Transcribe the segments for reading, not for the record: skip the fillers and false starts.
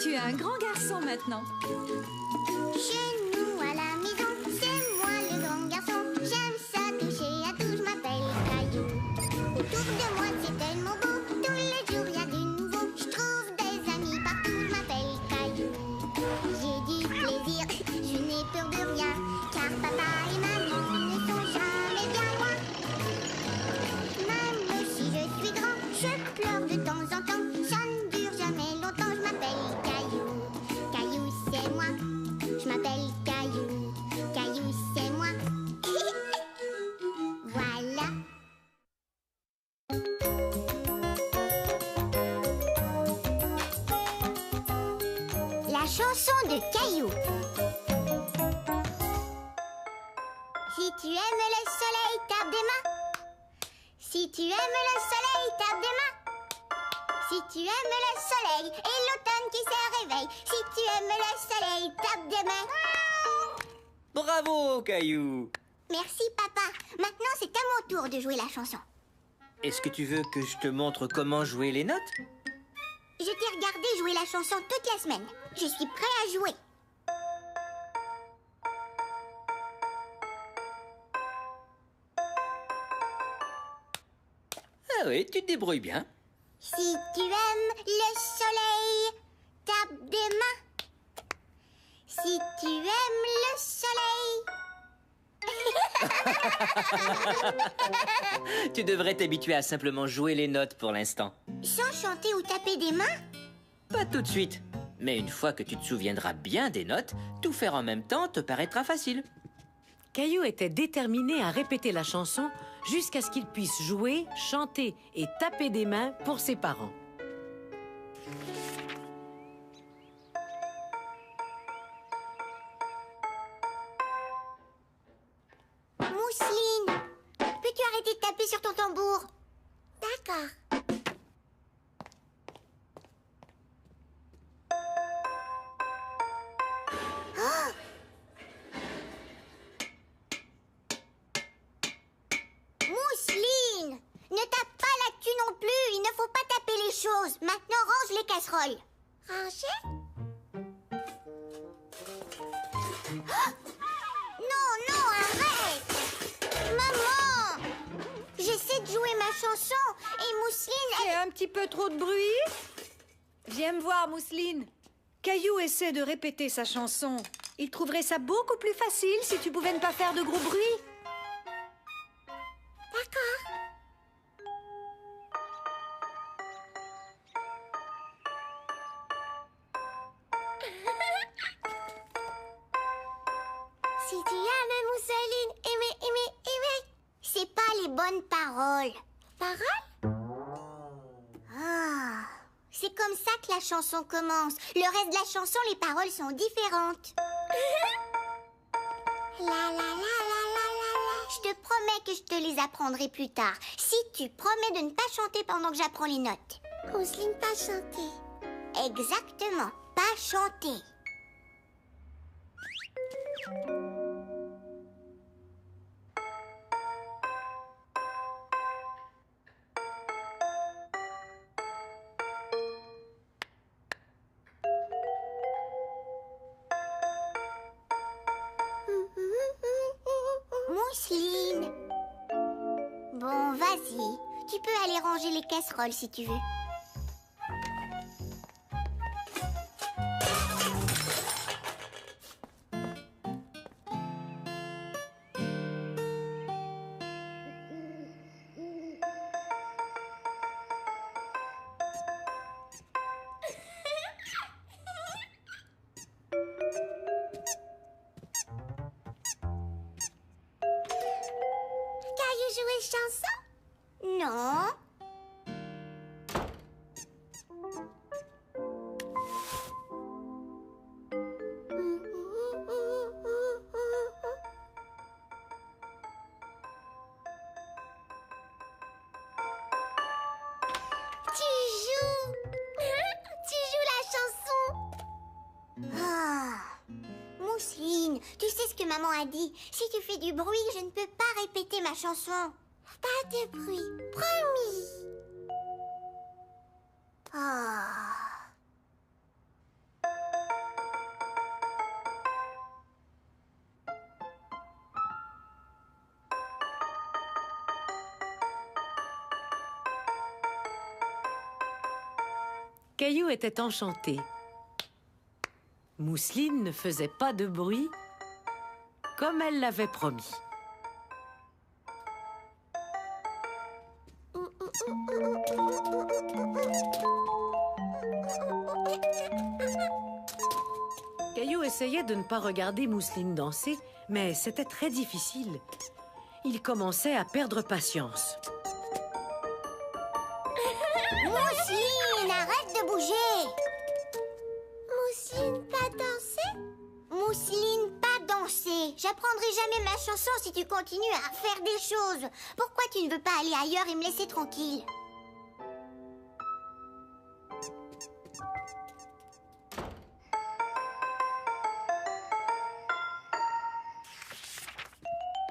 Tu es un grand garçon maintenant. Chez nous à la maison, c'est moi le grand garçon. J'aime ça toucher à tout, je m'appelle Caillou. Autour de moi c'est tellement beau, tous les jours il y a du nouveau. Je trouve des amis partout, je m'appelle Caillou. J'ai du plaisir, je n'ai peur de rien, car papa et maman ne sont jamais bien loin. Même si je suis grand, je pleure de temps en temps. Ça ne dure jamais longtemps, je m'appelle Caillou. Caillou c'est moi, je m'appelle Caillou. Caillou c'est moi. Voilà. La chanson de Caillou. Si tu aimes le soleil, tape des mains. Si tu aimes le soleil, tape des mains. Si tu aimes le soleil et l'automne qui se réveille. Si tu aimes le soleil, tape des mains. Bravo, Caillou! Merci papa. Maintenant c'est à mon tour de jouer la chanson. Est-ce que tu veux que je te montre comment jouer les notes? Je t'ai regardé jouer la chanson toute la semaine. Je suis prêt à jouer. Ah oui, tu te débrouilles bien. Si tu aimes le soleil, tape des mains. Si tu aimes le soleil. Tu devrais t'habituer à simplement jouer les notes pour l'instant. Sans chanter ou taper des mains? Pas tout de suite. Mais une fois que tu te souviendras bien des notes, tout faire en même temps te paraîtra facile. Caillou était déterminé à répéter la chanson jusqu'à ce qu'il puisse jouer, chanter et taper des mains pour ses parents. Mousseline, peux-tu arrêter de taper sur ton tambour? D'accord. Oh! Mousseline, ne tape pas là-dessus non plus. Il ne faut pas taper les choses. Maintenant, range les casseroles. Ranger? Oh! Non, non, arrête! Maman! J'essaie de jouer ma chanson et Mousseline, C'est un petit peu trop de bruit. Viens me voir, Mousseline. Caillou essaie de répéter sa chanson. Il trouverait ça beaucoup plus facile si tu pouvais ne pas faire de gros bruit. D'accord. Si tu aimes Mousseline, aimer. C'est pas les bonnes paroles. Paroles? Ah, c'est comme ça que la chanson commence. Le reste de la chanson, les paroles sont différentes. La la la la la la la. Je te promets que je te les apprendrai plus tard. Si tu promets de ne pas chanter pendant que j'apprends les notes. Mousseline, pas chanter. Exactement, pas chanter. Mousseline. Bon, vas-y. Tu peux aller ranger les casseroles si tu veux. Caillou jouer chanson? Non. Tu joues. Tu joues la chanson. Ah. Mousseline, tu sais ce que maman a dit. Si tu fais du bruit, je ne peux pas répéter ma chanson. Pas de bruit, promis. Caillou était enchanté. Mousseline ne faisait pas de bruit, comme elle l'avait promis. Caillou essayait de ne pas regarder Mousseline danser, mais c'était très difficile. Il commençait à perdre patience. Mousseline, arrête de bouger! Mousseline, pas danser? Mousseline, pas danser. J'apprendrai jamais ma chanson si tu continues à faire des choses. Pourquoi tu ne veux pas aller ailleurs et me laisser tranquille?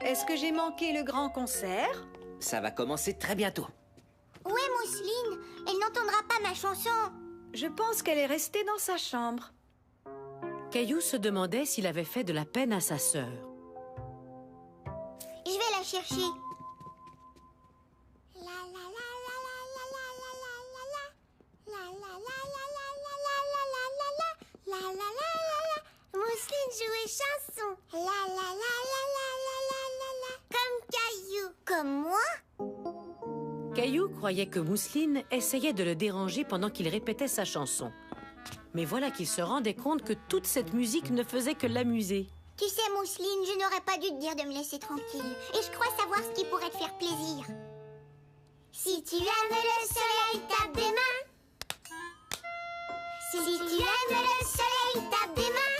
Est-ce que j'ai manqué le grand concert? Ça va commencer très bientôt. Où est Mousseline? Elle n'entendra pas ma chanson. Je pense qu'elle est restée dans sa chambre. Caillou se demandait s'il avait fait de la peine à sa sœur. Je vais la chercher. Mousseline jouait chanson. Comme Caillou. Comme moi? Caillou croyait que Mousseline essayait de le déranger pendant qu'il répétait sa chanson. Mais voilà qu'il se rendait compte que toute cette musique ne faisait que l'amuser. Tu sais, Mousseline, je n'aurais pas dû te dire de me laisser tranquille. Et je crois savoir ce qui pourrait te faire plaisir. Si tu aimes le soleil, tape des mains. Si tu aimes le soleil, tape des mains.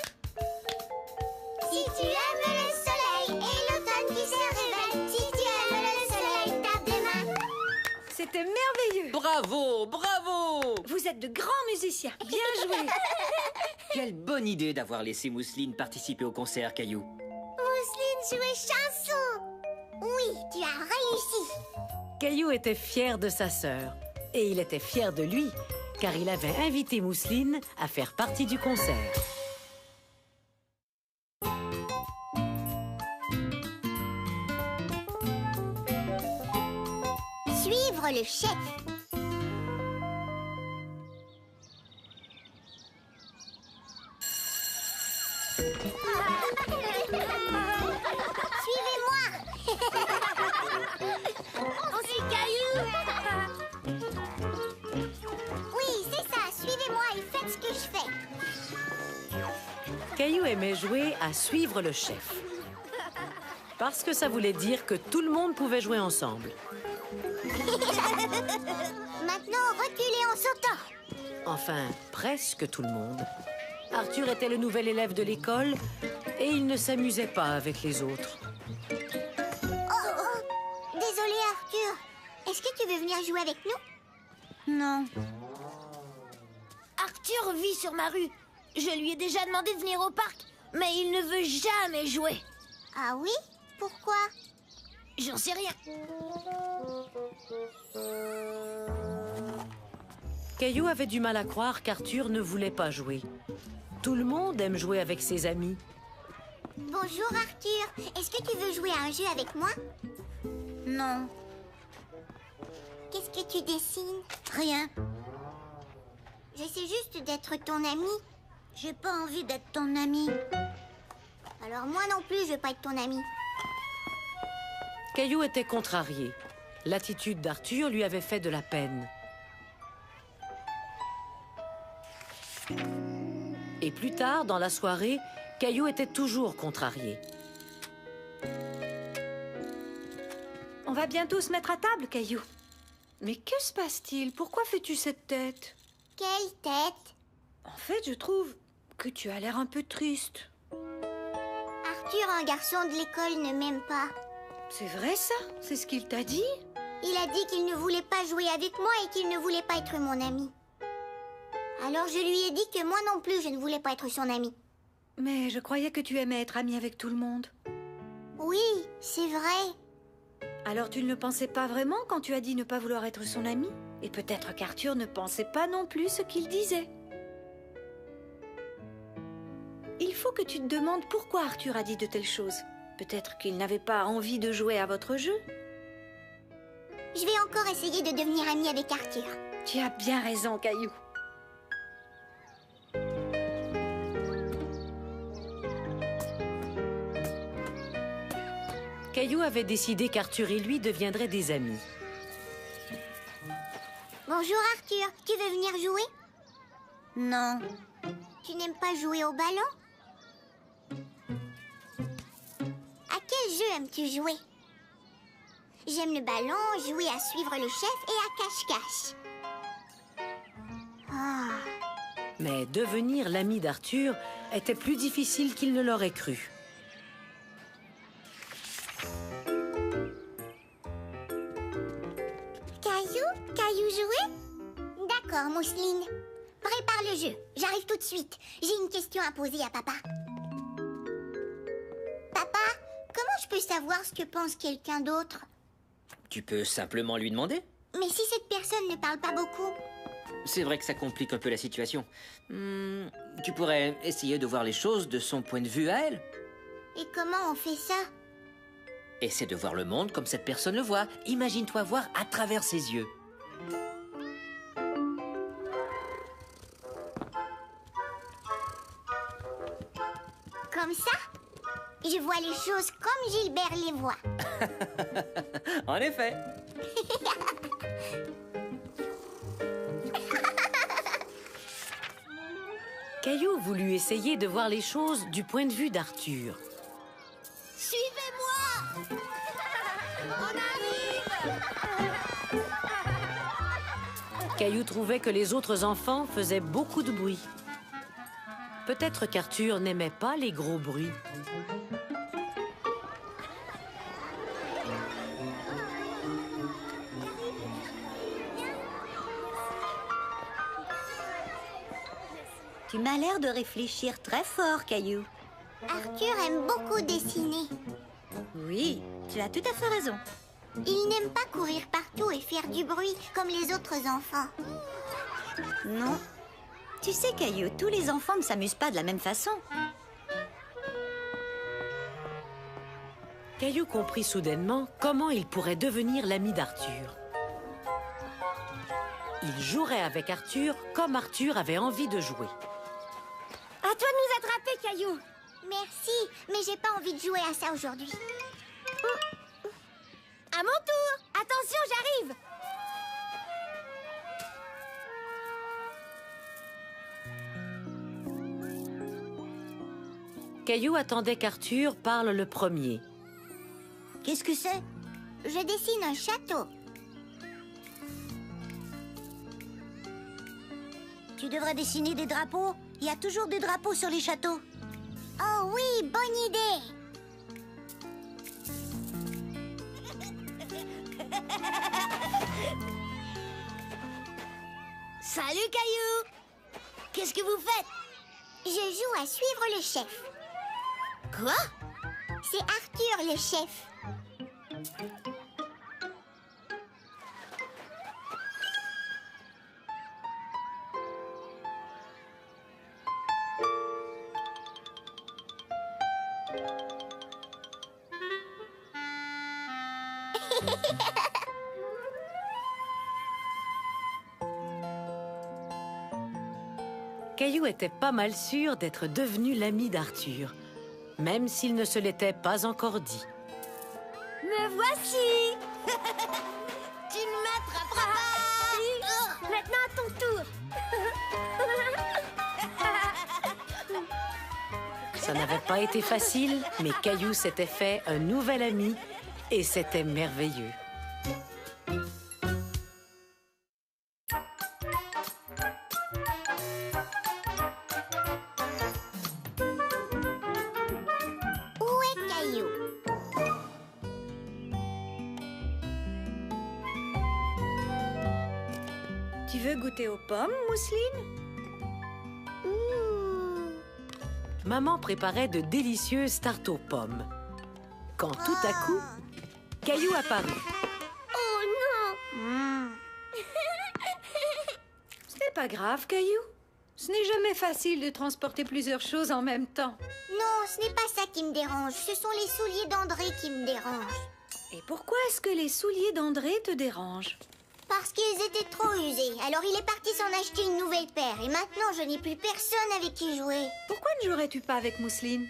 Si tu aimes le soleil et l'automne qui se réveille. Si tu aimes le soleil, tape des mains. C'était merveilleux. Bravo, bravo! Vous êtes de grands musiciens. Bien joué. Quelle bonne idée d'avoir laissé Mousseline participer au concert, Caillou. Mousseline jouait chanson. Oui, tu as réussi. Caillou était fier de sa sœur. Et il était fier de lui, car il avait invité Mousseline à faire partie du concert. Suivre le chef. Suivez-moi. On suit Caillou. Oui, c'est ça. Suivez-moi et faites ce que je fais. Caillou aimait jouer à suivre le chef. Parce que ça voulait dire que tout le monde pouvait jouer ensemble. Maintenant, reculez en sautant. Enfin, presque tout le monde. Arthur était le nouvel élève de l'école et il ne s'amusait pas avec les autres. Oh. Désolé, Arthur. Est-ce que tu veux venir jouer avec nous? Non. Arthur vit sur ma rue. Je lui ai déjà demandé de venir au parc, mais il ne veut jamais jouer. Ah oui? Pourquoi? J'en sais rien. Caillou avait du mal à croire qu'Arthur ne voulait pas jouer. Tout le monde aime jouer avec ses amis. Bonjour, Arthur. Est-ce que tu veux jouer à un jeu avec moi? Non, Qu'est-ce que tu dessines? rien. J'essaie juste d'être ton ami. J'ai pas envie d'être ton ami. Alors moi non plus, je veux pas être ton ami. Caillou était contrarié. L'attitude d'Arthur lui avait fait de la peine. Et plus tard, dans la soirée, Caillou était toujours contrarié. On va bientôt se mettre à table, Caillou. Mais que se passe-t-il? Pourquoi fais-tu cette tête? Quelle tête? En fait, je trouve que tu as l'air un peu triste. Arthur, un garçon de l'école, ne m'aime pas. C'est vrai ça? C'est ce qu'il t'a dit? Il a dit qu'il ne voulait pas jouer avec moi et qu'il ne voulait pas être mon ami. Alors je lui ai dit que moi non plus, je ne voulais pas être son ami. Mais je croyais que tu aimais être ami avec tout le monde. Oui, c'est vrai. Alors tu ne le pensais pas vraiment quand tu as dit ne pas vouloir être son ami? Et peut-être qu'Arthur ne pensait pas non plus ce qu'il disait. Il faut que tu te demandes pourquoi Arthur a dit de telles choses. Peut-être qu'il n'avait pas envie de jouer à votre jeu. Je vais encore essayer de devenir amie avec Arthur. Tu as bien raison, Caillou. Caillou avait décidé qu'Arthur et lui deviendraient des amis. Bonjour Arthur, tu veux venir jouer? Non. Tu n'aimes pas jouer au ballon? À quel jeu aimes-tu jouer? J'aime le ballon, jouer à suivre le chef et à cache-cache. Ah. Mais devenir l'ami d'Arthur était plus difficile qu'il ne l'aurait cru. Caillou jouer? D'accord, Mousseline. Prépare le jeu. J'arrive tout de suite. J'ai une question à poser à papa. Papa, comment je peux savoir ce que pense quelqu'un d'autre? Tu peux simplement lui demander. Mais si cette personne ne parle pas beaucoup? C'est vrai que ça complique un peu la situation. Tu pourrais essayer de voir les choses de son point de vue à elle. Et comment on fait ça? Essaie de voir le monde comme cette personne le voit. Imagine-toi voir à travers ses yeux. Comme ça? Je vois les choses comme Gilbert les voit. En effet. Caillou voulut essayer de voir les choses du point de vue d'Arthur. Suivez-moi! On arrive! Caillou trouvait que les autres enfants faisaient beaucoup de bruit. Peut-être qu'Arthur n'aimait pas les gros bruits. Tu m'as l'air de réfléchir très fort, Caillou. Arthur aime beaucoup dessiner. Oui, tu as tout à fait raison. Il n'aime pas courir partout et faire du bruit comme les autres enfants. Non. Tu sais, Caillou, tous les enfants ne s'amusent pas de la même façon. Caillou comprit soudainement comment il pourrait devenir l'ami d'Arthur. Il jouerait avec Arthur comme Arthur avait envie de jouer. À toi de nous attraper, Caillou! Merci, mais j'ai pas envie de jouer à ça aujourd'hui. À mon tour! Attention, j'arrive! Caillou attendait qu'Arthur parle le premier. Qu'est-ce que c'est? Je dessine un château. Tu devrais dessiner des drapeaux. Il y a toujours des drapeaux sur les châteaux. Oh oui, bonne idée. Salut, Caillou! Qu'est-ce que vous faites? Je joue à suivre le chef. Quoi? C'est Arthur le chef. Caillou était pas mal sûr d'être devenu l'ami d'Arthur, même s'il ne se l'était pas encore dit. Me voici! Tu ne m'attraperas pas! Maintenant à ton tour! Ça n'avait pas été facile, mais Caillou s'était fait un nouvel ami et c'était merveilleux. Où est Caillou? Tu veux goûter aux pommes, Mousseline? Maman préparait de délicieuses tartes aux pommes. Quand tout à coup, Caillou apparut. Oh non! Ce n'est pas grave, Caillou. Ce n'est jamais facile de transporter plusieurs choses en même temps. Non, ce n'est pas ça qui me dérange. Ce sont les souliers d'André qui me dérangent. Et pourquoi est-ce que les souliers d'André te dérangent? Parce qu'ils étaient trop usés. Alors il est parti s'en acheter une nouvelle paire. Et maintenant, je n'ai plus personne avec qui jouer. Pourquoi ne jouerais-tu pas avec Mousseline?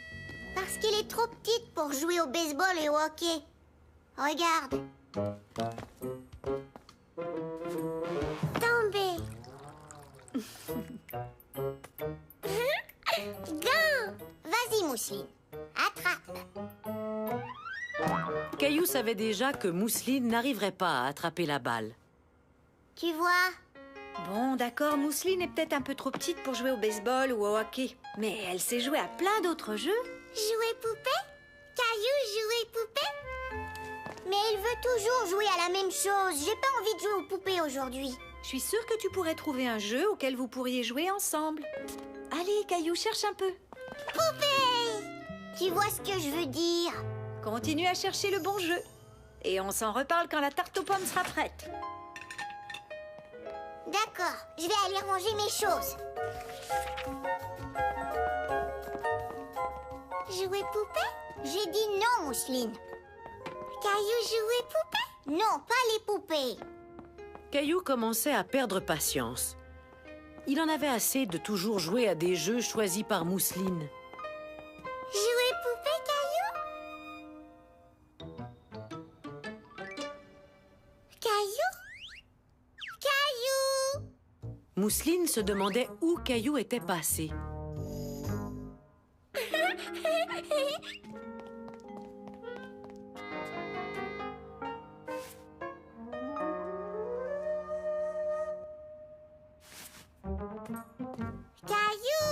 Parce qu'elle est trop petite pour jouer au baseball et au hockey. Regarde. Tombé. Gant. Vas-y, Mousseline. Attrape. Caillou savait déjà que Mousseline n'arriverait pas à attraper la balle. Tu vois? Bon, d'accord, Mousseline est peut-être un peu trop petite pour jouer au baseball ou au hockey. Mais elle sait jouer à plein d'autres jeux. Jouer poupée? Caillou, jouer poupée? Mais il veut toujours jouer à la même chose. J'ai pas envie de jouer aux poupées aujourd'hui. Je suis sûre que tu pourrais trouver un jeu auquel vous pourriez jouer ensemble. Allez, Caillou, cherche un peu. Poupée! Tu vois ce que je veux dire? Continue à chercher le bon jeu. Et on s'en reparle quand la tarte aux pommes sera prête. D'accord, je vais aller ranger mes choses. Jouer poupée? J'ai dit non, Mousseline. Caillou, jouer poupée? Non, pas les poupées. Caillou commençait à perdre patience. Il en avait assez de toujours jouer à des jeux choisis par Mousseline. Jouer poupée, Caillou? Caillou? Caillou! Mousseline se demandait où Caillou était passé. Caillou?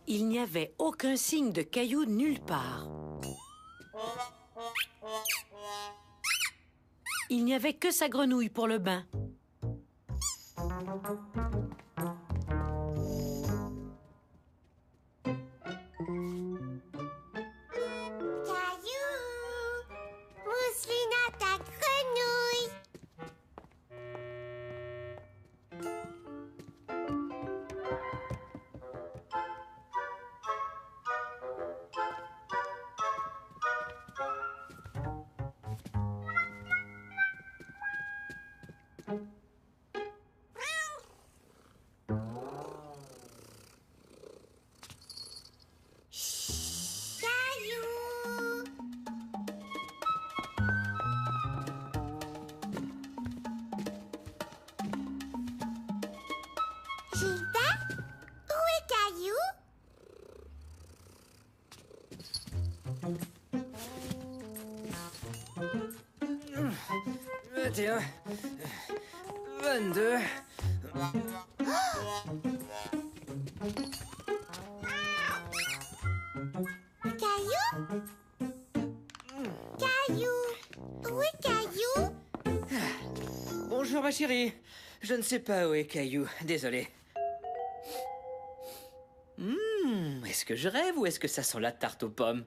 Il n'y avait aucun signe de Caillou nulle part. Il n'y avait que sa grenouille pour le bain. Caillou! Mousseline a ta grenouille! Caillou! Gilbert? Où est Caillou? « 21, 22... Caillou? Caillou? Où est Caillou? Bonjour ma chérie. Je ne sais pas où est Caillou, désolé. Est-ce que je rêve ou est-ce que ça sent la tarte aux pommes?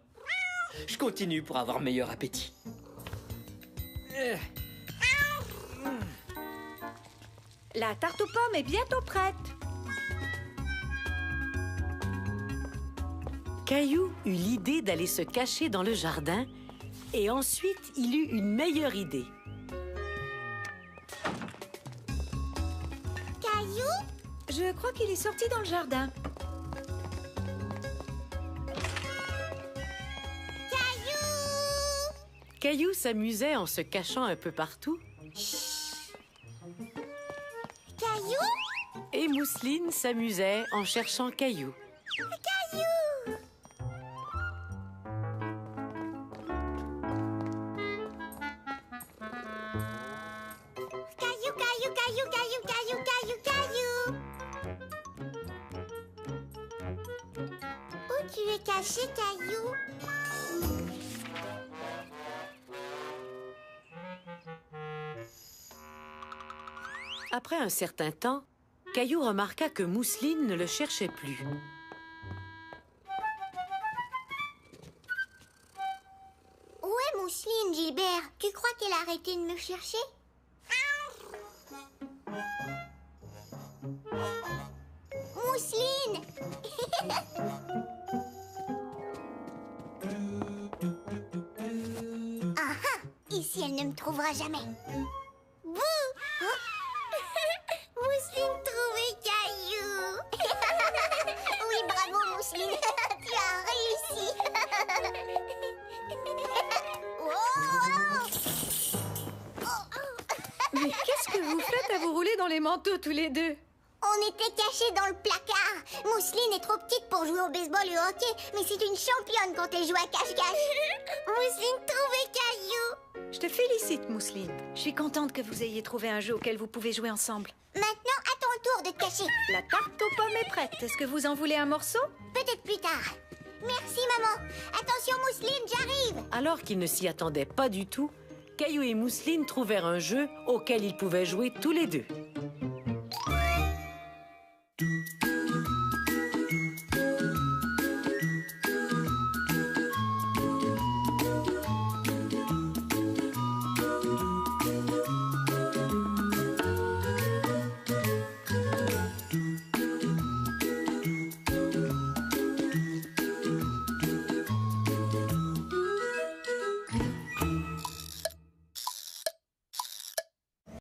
Je continue pour avoir meilleur appétit. La tarte aux pommes est bientôt prête. Caillou eut l'idée d'aller se cacher dans le jardin et ensuite il eut une meilleure idée. Caillou? Je crois qu'il est sorti dans le jardin. Caillou? Caillou s'amusait en se cachant un peu partout Caillou? et Mousseline s'amusait en cherchant Caillou. Caillou? Caillou, caillou, caillou, caillou, caillou, caillou, caillou. Où tu es caché, Caillou? Après un certain temps, Caillou remarqua que Mousseline ne le cherchait plus. Où est Mousseline, Gilbert? Tu crois qu'elle a arrêté de me chercher? Mousseline! Ah ah, ici elle ne me trouvera jamais. Bouh! Mousseline trouvait Caillou. Oui, bravo Mousseline, tu as réussi. Mais qu'est-ce que vous faites à vous rouler dans les manteaux tous les deux? On était cachés dans le placard. Mousseline est trop petite pour jouer au baseball et au hockey, mais c'est une championne quand elle joue à cache-cache. Mousseline trouvait Caillou. Je te félicite, Mousseline. Je suis contente que vous ayez trouvé un jeu auquel vous pouvez jouer ensemble. Maintenant, à ton tour de te cacher. La tarte aux pommes est prête. Est-ce que vous en voulez un morceau? Peut-être plus tard. Merci, maman. Attention, Mousseline, j'arrive. Alors qu'ils ne s'y attendaient pas du tout, Caillou et Mousseline trouvèrent un jeu auquel ils pouvaient jouer tous les deux.